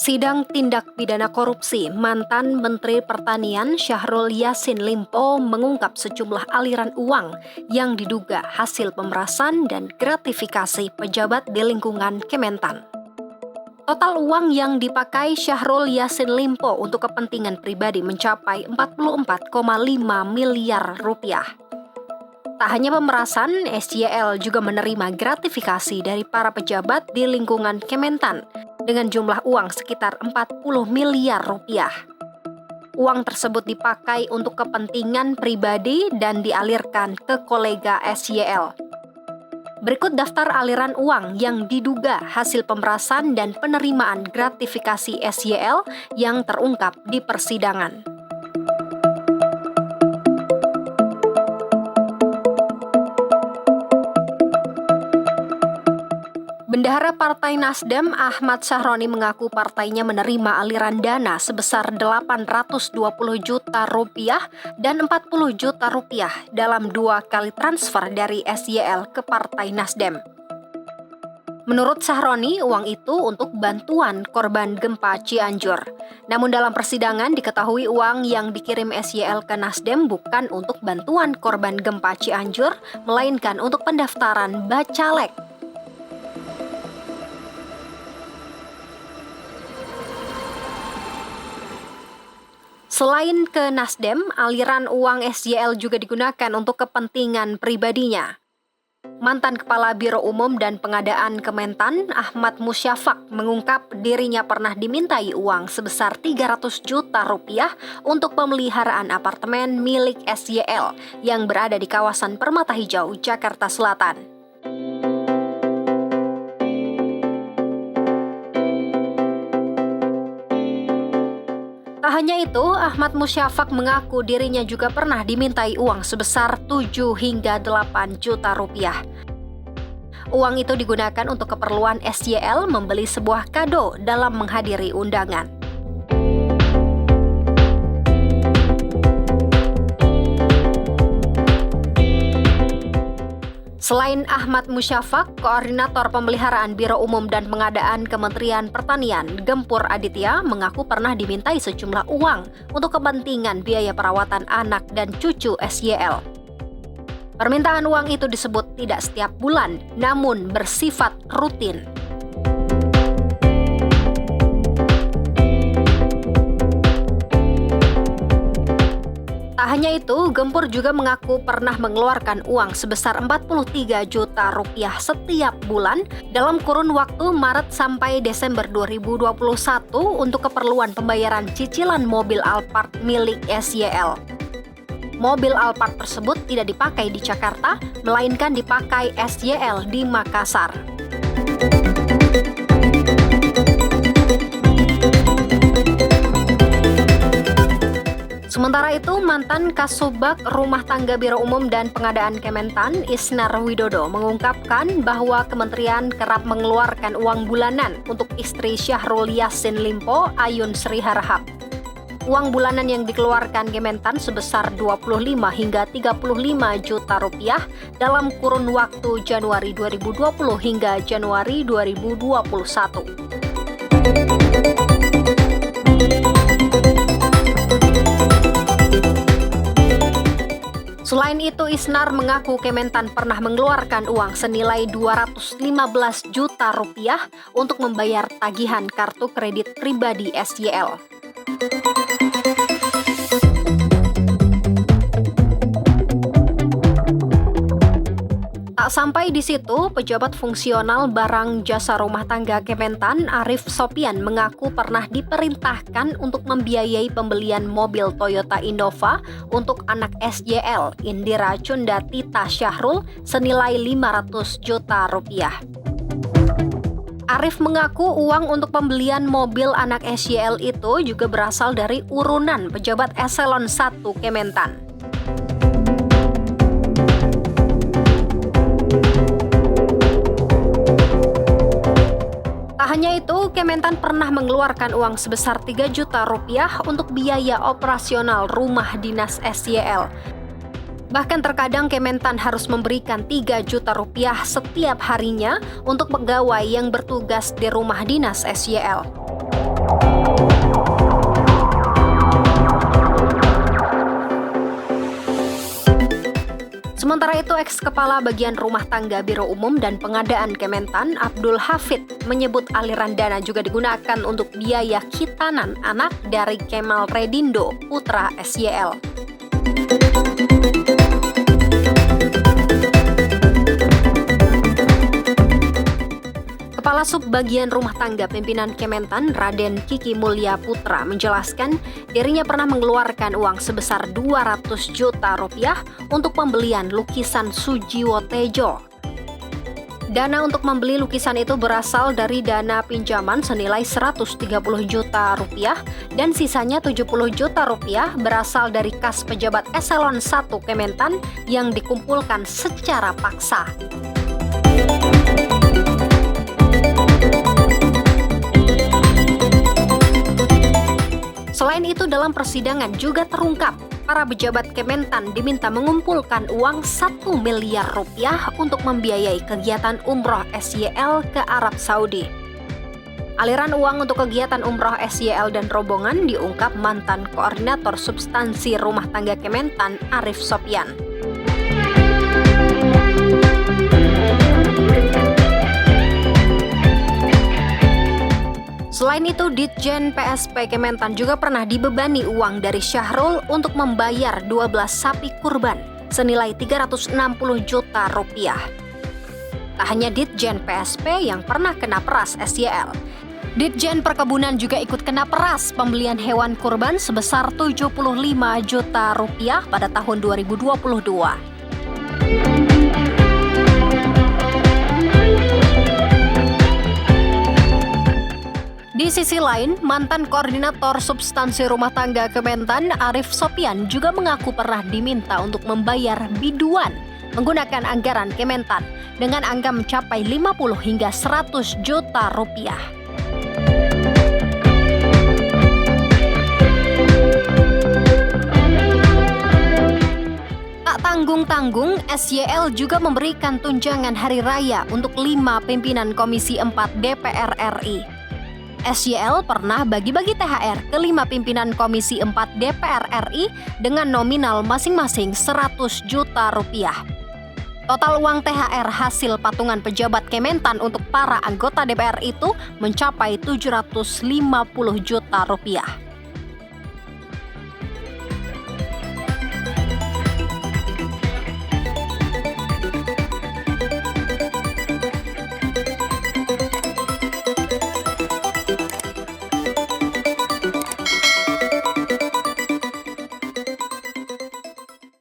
Sidang tindak pidana korupsi mantan Menteri Pertanian Syahrul Yassin Limpo mengungkap sejumlah aliran uang yang diduga hasil pemerasan dan gratifikasi pejabat di lingkungan Kementan. Total uang yang dipakai Syahrul Yassin Limpo untuk kepentingan pribadi mencapai 44,5 miliar rupiah. Tak hanya pemerasan, SYL juga menerima gratifikasi dari para pejabat di lingkungan Kementan dengan jumlah uang sekitar 40 miliar rupiah. Uang tersebut dipakai untuk kepentingan pribadi dan dialirkan ke kolega SYL. Berikut daftar aliran uang yang diduga hasil pemerasan dan penerimaan gratifikasi SYL yang terungkap di persidangan. Bendahara Partai Nasdem Ahmad Sahroni mengaku partainya menerima aliran dana sebesar 820 juta rupiah dan 40 juta rupiah dalam 2 kali transfer dari SYL ke Partai Nasdem. Menurut Sahroni, uang itu untuk bantuan korban gempa Cianjur. Namun dalam persidangan diketahui uang yang dikirim SYL ke Nasdem bukan untuk bantuan korban gempa Cianjur, melainkan untuk pendaftaran bacalek. Selain ke Nasdem, aliran uang SYL juga digunakan untuk kepentingan pribadinya. Mantan Kepala Biro Umum dan Pengadaan Kementan, Ahmad Musyafak, mengungkap dirinya pernah dimintai uang sebesar 300 juta rupiah untuk pemeliharaan apartemen milik SYL yang berada di kawasan Permata Hijau, Jakarta Selatan. Tak hanya itu, Ahmad Musyafak mengaku dirinya juga pernah dimintai uang sebesar 7 hingga 8 juta rupiah. Uang itu digunakan untuk keperluan SYL membeli sebuah kado dalam menghadiri undangan. Selain Ahmad Musyafak, Koordinator Pemeliharaan Biro Umum dan Pengadaan Kementerian Pertanian, Gempur Aditya, mengaku pernah dimintai sejumlah uang untuk kepentingan biaya perawatan anak dan cucu SYL. Permintaan uang itu disebut tidak setiap bulan, namun bersifat rutin. Tak hanya itu, Gempur juga mengaku pernah mengeluarkan uang sebesar 43 juta rupiah setiap bulan dalam kurun waktu Maret sampai Desember 2021 untuk keperluan pembayaran cicilan mobil Alphard milik SYL. Mobil Alphard tersebut tidak dipakai di Jakarta, melainkan dipakai SYL di Makassar. Sementara itu, mantan Kasubag Rumah Tangga Biro Umum dan Pengadaan Kementan, Isnar Widodo, mengungkapkan bahwa kementerian kerap mengeluarkan uang bulanan untuk istri Syahrul Yassin Limpo, Ayun Sri Harahap. Uang bulanan yang dikeluarkan Kementan sebesar 25 hingga 35 juta rupiah dalam kurun waktu Januari 2020 hingga Januari 2021. Selain itu, Isnar mengaku Kementan pernah mengeluarkan uang senilai 215 juta rupiah untuk membayar tagihan kartu kredit pribadi SYL. Tak sampai di situ, pejabat fungsional barang jasa rumah tangga Kementan, Arif Sopian, mengaku pernah diperintahkan untuk membiayai pembelian mobil Toyota Innova untuk anak SYL, Indira Cundatita Syahrul, senilai 500 juta rupiah. Arif mengaku uang untuk pembelian mobil anak SYL itu juga berasal dari urunan pejabat eselon 1 Kementan. Tak hanya itu, Kementan pernah mengeluarkan uang sebesar 3 juta rupiah untuk biaya operasional rumah dinas SYL. Bahkan terkadang Kementan harus memberikan 3 juta rupiah setiap harinya untuk pegawai yang bertugas di rumah dinas SYL. Sementara itu, eks-kepala bagian rumah tangga Biro Umum dan Pengadaan Kementan, Abdul Hafid, menyebut aliran dana juga digunakan untuk biaya khitanan anak dari Kemal Redindo, putra SYL. Kepala Subbagian Rumah Tangga Pimpinan Kementan, Raden Kiki Mulya Putra, menjelaskan dirinya pernah mengeluarkan uang sebesar 200 juta rupiah untuk pembelian lukisan Sujiwo Tejo. Dana untuk membeli lukisan itu berasal dari dana pinjaman senilai 130 juta rupiah dan sisanya 70 juta rupiah berasal dari kas pejabat eselon 1 Kementan yang dikumpulkan secara paksa. Selain itu, dalam persidangan juga terungkap para pejabat Kementan diminta mengumpulkan uang 1 miliar rupiah untuk membiayai kegiatan umroh SYL ke Arab Saudi. Aliran uang untuk kegiatan umroh SYL dan rombongan diungkap mantan koordinator substansi rumah tangga Kementan, Arif Sopyan. Selain itu, Ditjen PSP Kementan juga pernah dibebani uang dari Syahrul untuk membayar 12 sapi kurban senilai 360 juta rupiah. Tak hanya Ditjen PSP yang pernah kena peras SYL. Ditjen Perkebunan juga ikut kena peras pembelian hewan kurban sebesar 75 juta rupiah pada tahun 2022. Di sisi lain, mantan koordinator substansi rumah tangga Kementan, Arif Sopyan, juga mengaku pernah diminta untuk membayar biduan menggunakan anggaran Kementan dengan angka mencapai 50 hingga 100 juta rupiah. Tak tanggung-tanggung, SYL juga memberikan tunjangan hari raya untuk 5 pimpinan Komisi 4 DPR RI. SYL pernah bagi-bagi THR ke 5 pimpinan Komisi 4 DPR RI dengan nominal masing-masing 100 juta rupiah. Total uang THR hasil patungan pejabat Kementan untuk para anggota DPR itu mencapai 750 juta rupiah.